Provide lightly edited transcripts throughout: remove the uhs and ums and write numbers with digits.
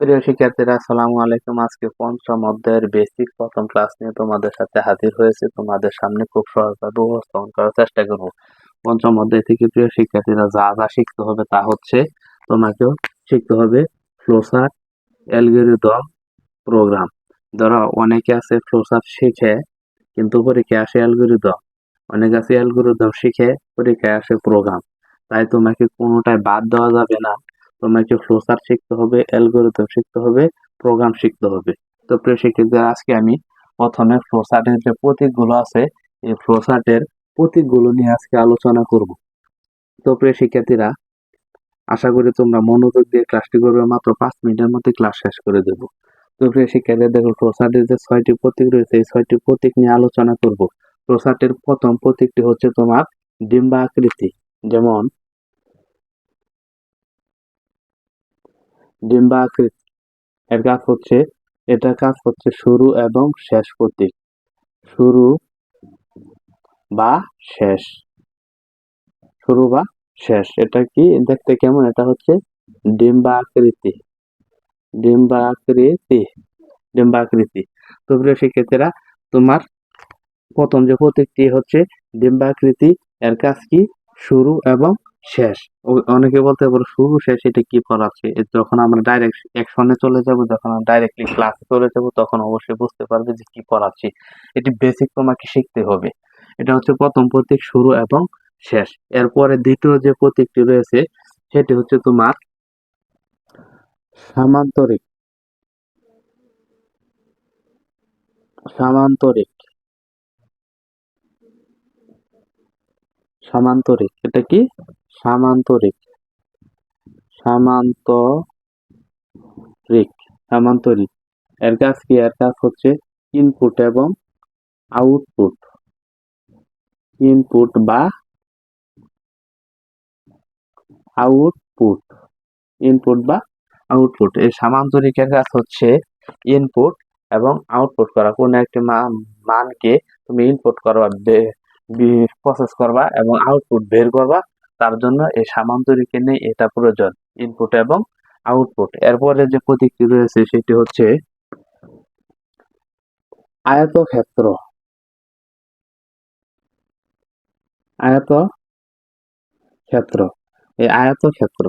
প্রিয় শিক্ষার্থীরা, আসসালামু আলাইকুম। আজকে পঞ্চম অধ্যায়ের বেসিক প্রথম ক্লাস নিয়ে তোমাদের সাথে হাজির হয়েছে। তোমাদের সামনে খুব সহজভাবে উপস্থাপন করার চেষ্টা করব। পঞ্চম অধ্যায় থেকে প্রিয় শিক্ষার্থীরা যা যা শিখতে হবে তা হচ্ছে, তোমাকেও শিখতে হবে ফ্লোচার্ট, অ্যালগরিদম, প্রোগ্রাম। ধরো অনেকে আছে ফ্লোচার্ট শিখে কিন্তু পরীক্ষায় আসে অ্যালগরিদম, অনেকে আছে অ্যালগরিদম শিখে পরীক্ষায় আসে প্রোগ্রাম। তাই তোমাকে কোনোটাই বাদ দেওয়া যাবে না। তোমাকে ফ্লোচার্ট শিখতে হবে, অ্যালগরিদম শিখতে হবে, প্রোগ্রাম শিখতে হবে। তো প্রিয় শিক্ষার্থীরা, আজকে আমি প্রথমে ফ্লোচার্টের যে প্রতীকগুলো আছে, এই ফ্লোচার্টের প্রতীকগুলো নিয়ে আজকে আলোচনা করব। তো প্রিয় শিক্ষার্থীরা, আশা করি তোমরা মনোযোগ দিয়ে ক্লাসটি করবে। মাত্র 5 মিনিটের মধ্যে ক্লাস শেষ করে দেব। তো প্রিয় শিক্ষার্থীরা, দেখো ফ্লোচার্টের যে 6টি প্রতীক রয়েছে, এই 6টি প্রতীক নিয়ে আলোচনা করব। ফ্লোচার্টের প্রথম প্রতীকটি হচ্ছে তোমার ডিম্বাকৃতি। যেমন ডিম্বাকৃতি, এটার কাজ হচ্ছে শুরু এবং শেষ প্রতীক। শুরু বা শেষ, শুরু বা শেষ। এটা কি দেখতে কেমন? এটা হচ্ছে ডিম্বাকৃতি, ডিম্বাকৃতি, ডিম্বাকৃতি। তো প্রিয় শিক্ষার্থীরা, তোমার প্রথম যে প্রতীকটি হচ্ছে ডিম্বাকৃতি, এর কাজ কি? শুরু এবং শেষ। অনেকে বলতে পারো শুরু শেষ এটা কি পড়াচ্ছে। যখন আমরা ডাইরেক্ট অ্যাকশনে চলে যাব, যখন আমরা ডাইরেক্টলি ক্লাসে চলে যাব, তখন অবশ্যই বুঝতে পারবে যে কি পড়াচ্ছি। এটি বেসিক তোমাকে শিখতে হবে। এটা হচ্ছে প্রথম প্রতীক, শুরু এবং শেষ। এরপরে দ্বিতীয় যে প্রতীকটি রয়েছে সেটি হচ্ছে তোমার সামান্তরিক, সামান্তরিক, সামান্তরিক। এটা কি? সামান্তরিক, সামান্তরিক, সামান্তরিক। এর কাজ কি? এর কাজ হচ্ছে ইনপুট এবং আউটপুট, ইনপুট বা আউটপুট, ইনপুট বা আউটপুট। এই সামান্তরিকের কাজ হচ্ছে ইনপুট এবং আউটপুট করা। কোন একটি মানকে তুমি ইনপুট করবা, প্রসেস করবা এবং আউটপুট বের করবা। তার জন্য এই সামান্তরিকের নেই এটা প্রয়োজন, ইনপুট এবং আউটপুট। এরপরে যে প্রতীকটি রয়েছে সেটি হচ্ছে আয়তক্ষেত্র, আয়তক্ষেত্র। এই আয়তক্ষেত্র,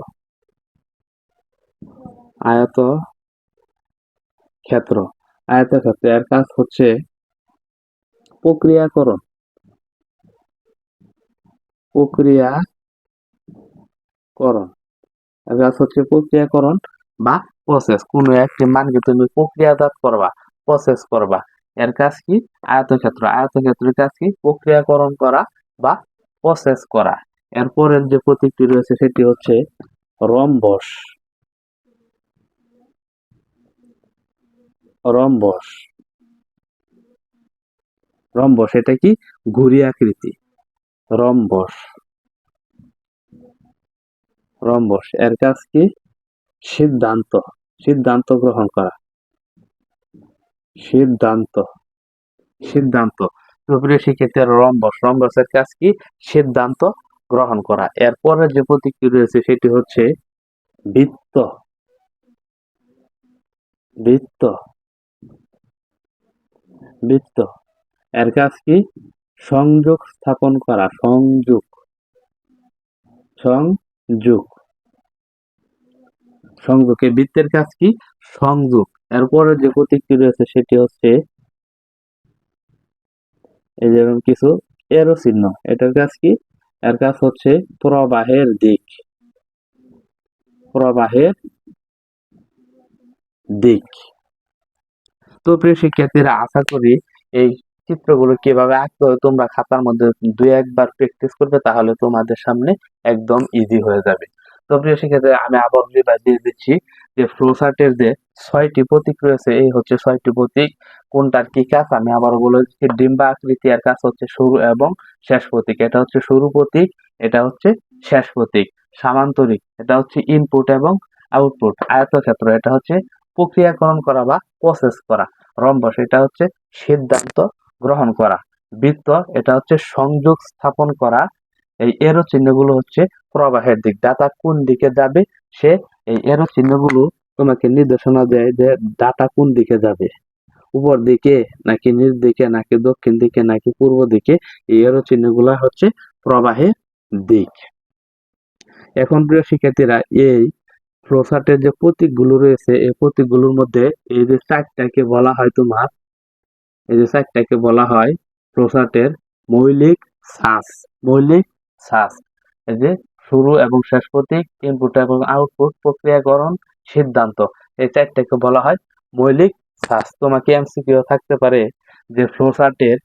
আয়তক্ষেত্র, আয়তক্ষেত্র। এর কাজ হচ্ছে প্রক্রিয়াকরণ, প্রক্রিয়াকরণ। এর কাজ হচ্ছে প্রক্রিয়াকরণ বা প্রসেস। কোনো একটি মানকে তুমি প্রক্রিয়াজাত করবা, প্রসেস করবা। এর কাজ কি? আয়তক্ষেত্র। আয়তক্ষেত্রের কাজ কি? প্রক্রিয়াকরণ করা বা প্রসেস করা। এরপরের যে প্রতীকটি রয়েছে সেটি হচ্ছে রম্বস, রম্বস, রম্বস। এটা কি? ঘুড়ি আকৃতি, রম্বস, রম্বস। এর কাজ কি? সিদ্ধান্ত, সিদ্ধান্ত গ্রহণ করা, সিদ্ধান্ত, সিদ্ধান্ত। তো প্রিয় শিক্ষার্থীরা, রম্বস, রম্বসের কাজ কি? সিদ্ধান্ত গ্রহণ করা। এরপরে যে প্রতীকটি রয়েছে সেটি হচ্ছে বৃত্ত, বৃত্ত, বৃত্ত। এর কাজ কি? সংযোগ স্থাপন করা, সংযোগ, সংযোগ, সংযোগ। এই বৃত্তের কাজ কি? সংযোগ। এরপরে যে প্রতীকটি রয়েছে সেটি হচ্ছে এই যেরকম কিছু এরো চিহ্ন। এটার কাজ কি? এর কাজ হচ্ছে প্রবাহের দিক, প্রবাহের দিক। তো প্রিয় শিক্ষার্থীরা, আশা করি এই চিত্রগুলো কিভাবে আঁকতে হয় তোমরা খাতার মধ্যে 2-1 বার প্র্যাকটিস করবে, তাহলে তোমাদের সামনে একদম ইজি হয়ে যাবে। তো প্রিয় শিক্ষার্থীরা, আমি আবার রিভাইজ দিয়ে দিচ্ছি যে ফ্লোচার্টের যে 6টি প্রতীক রয়েছে, এই হচ্ছে 6টি প্রতীক। কোনটার কি কাজ আমি আবার বলে দিচ্ছি। ডিম্বা আকৃতি, এর কাজ হচ্ছে শুরু এবং শেষ প্রতীক। এটা হচ্ছে শুরু প্রতীক, এটা হচ্ছে শেষ প্রতীক। সামান্তরিক, এটা হচ্ছে ইনপুট এবং আউটপুট। আয়তক্ষেত্র, এটা হচ্ছে প্রক্রিয়াকরণ করা বা প্রসেস করা। রম্বস, এটা হচ্ছে সিদ্ধান্ত গ্রহণ করা। বৃত্ত, এটা হচ্ছে সংযোগ স্থাপন করা। এই এরো চিহ্নগুলো হচ্ছে প্রবাহের দিক, ডাটা কোন দিকে যাবে সে এই এরো চিহ্নগুলো তোমাকে নির্দেশনা দেয় যে ডাটা কোন দিকে যাবে, উপর দিকে নাকি নিচ দিকে নাকি দক্ষিণ দিকে নাকি পূর্ব দিকে। এই এরো চিহ্নগুলা হচ্ছে প্রবাহের দিক। এখন প্রিয় শিক্ষার্থীরা, এই ফ্লোচার্টের যে প্রতীকগুলো রয়েছে এই প্রতীকগুলোর মধ্যে এই যে চারটাকে বলা হয় তোমার, এই যে চারটাকে বলা হয় ফ্লোচার্টের মৌলিক ছাঁচ। মৌলিক ছাঁচ, এই যে শুরু এবং শেষ প্রতীক, ইনপুট এবং আউটপুট, প্রক্রিয়াকরণ, সিদ্ধান্ত, এই চারটাকে বলা হয় মৌলিক ছাঁচ। তোমাকে এমসিকিউ থাকতে পারে যে ফ্লোচার্টের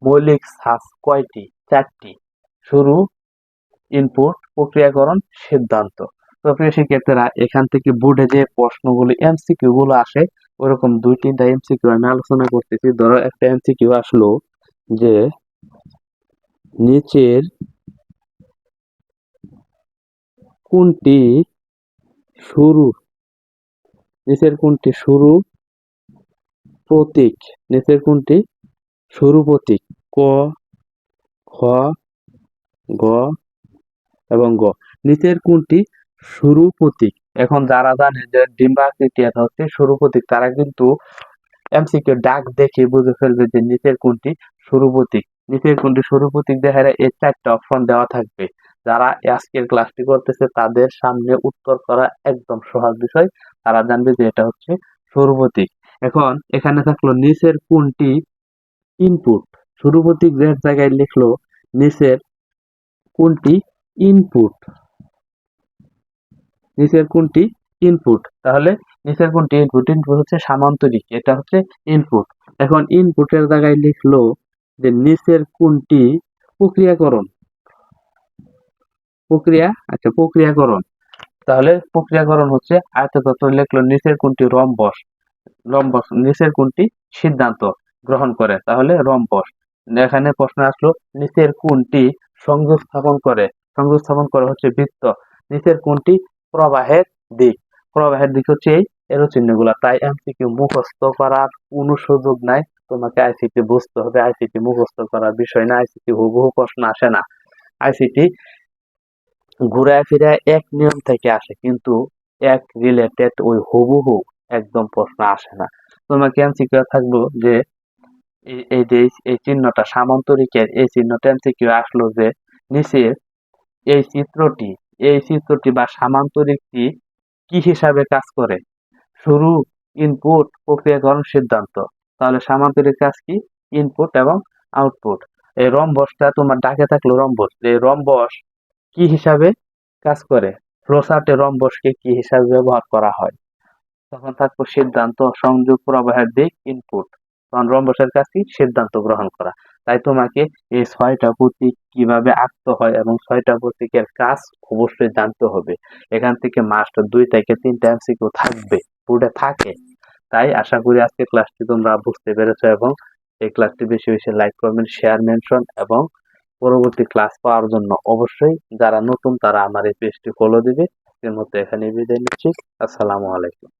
মৌলিক ছাঁচ কয়টি? চারটি: শুরু, ইনপুট, প্রক্রিয়াকরণ, সিদ্ধান্ত। তো প্রিয় শিক্ষার্থীরা, এখান থেকে বোর্ডে যে প্রশ্নগুলো এমসিকিউ গুলো আসে ওরকম 2-3টা এমসিকিউ আমি আলোচনা করতেছি। ধরো একটা এমসিকিউ আসলো যে নিচের কোনটি শুরু, নিচের কোনটি শুরু প্রতীক, নিচের কোনটি শুরু প্রতীক? ক, খ, গ এবং গ। নিচের কোনটি শুরু প্রতীক? এখন যারা জানে যে ডিম্বাকৃতি এটা হচ্ছে শুরু প্রতীক, তারা কিন্তু এমসিকিউ ডাক দেখে বুঝে ফেলবে যে নিচের কোনটি শুরু প্রতীক। নিচের কোনটি শুরু প্রতীক দেখা যায় এই চারটা অপশন দেওয়া থাকবে। যারা আজকের ক্লাসটি করতেছে তাদের সামনে উত্তর করা একদম সহজ বিষয়, তারা জানবে যে এটা হচ্ছে শুরু প্রতীক। এখন এখানে থাকলো নিচের কোনটি ইনপুট, শুরু প্রতীক যে জায়গায় লিখলো নিচের কোনটি ইনপুট, নিচের কোনটি ইনপুট, তাহলে নিচের কোনটি ইনপুট? ইনপুট হচ্ছে সামান্তরিক, এটা হচ্ছে ইনপুট। এখন ইনপুটের জায়গায় লিখলো যে নিচের কোনটি প্রক্রিয়াকরণ, আচ্ছা প্রক্রিয়াকরণ, তাহলে প্রক্রিয়াকরণ হচ্ছে আয়তক্ষেত্র। লিখলো নিচের কোনটি রম্বস, নিচের কোনটি সিদ্ধান্ত গ্রহণ করে, তাহলে রম্বস। এখানে প্রশ্ন আসলো নিচের কোনটি সংযোগ স্থাপন করে, সংযোগ স্থাপন করে হচ্ছে বৃত্ত। নিচের কোনটি প্রবাহের দিক, প্রবাহের দিক হচ্ছে এই এরো চিহ্নগুলা। তাই এমসিকিউ মুখস্থ করার কোনো সুযোগ নাই, তোমাকে আইসিটি বুঝতে হবে। আইসিটি মুখস্থ করার বিষয় না, আইসিটি হুবহু প্রশ্ন আসে না। আইসিটি ঘুরায় ফিরায় এক নিয়ম থেকে আসে, কিন্তু এক রিলেটেড ওই হুবহু একদম প্রশ্ন আসে না। তোমাকে এমসিকিউ থাকলো যে এই যে এই চিহ্নটা সামান্তরিকের, এই চিহ্নটা এমসিকিউ আসলো যে নিচের এই চিত্রটি, এই চিত্রটি বা সামান্তরিকটি কি হিসাবে কাজ করে? শুরু, ইনপুট, প্রক্রিয়াকরণ, সিদ্ধান্ত। তাহলে সামান্তরিক কাজ কি? ইনপুট এবং আউটপুট। এই রম্বসটা তোমার ডাকে থাকলো রম্বস, এই রম্বস কি হিসাবে কাজ করে? ফ্লোচার্টে রম্বসকে কি হিসাবে ব্যবহার করা হয়? তখন থাকবো সিদ্ধান্ত, সংযোগ, প্রবাহের দিক, ইনপুট। তখন রম্বসের কাজ কি? সিদ্ধান্ত গ্রহণ করা। তাই তোমাকে এই 6টা প্রতীক কিভাবে আঁকতে হয় এবং 6টা প্রতীকের কাজ অবশ্যই জানতে হবে। এখান থেকে মাস্ট 2 থেকে 3টা এমসিকিউ থাকবে, বোর্ডে থাকে। তাই আশা করি আজকে ক্লাসটি তোমরা বুঝতে পেরেছো এবং এই ক্লাসটি বেশি বেশি লাইক, কমেন্ট, শেয়ার, মেনশন এবং পরবর্তী ক্লাস পাওয়ার জন্য অবশ্যই যারা নতুন তারা আমার এই পেজটি ফলো দিবে। এর মধ্যে এখানে বিদায় নিচ্ছি। আসসালামু আলাইকুম।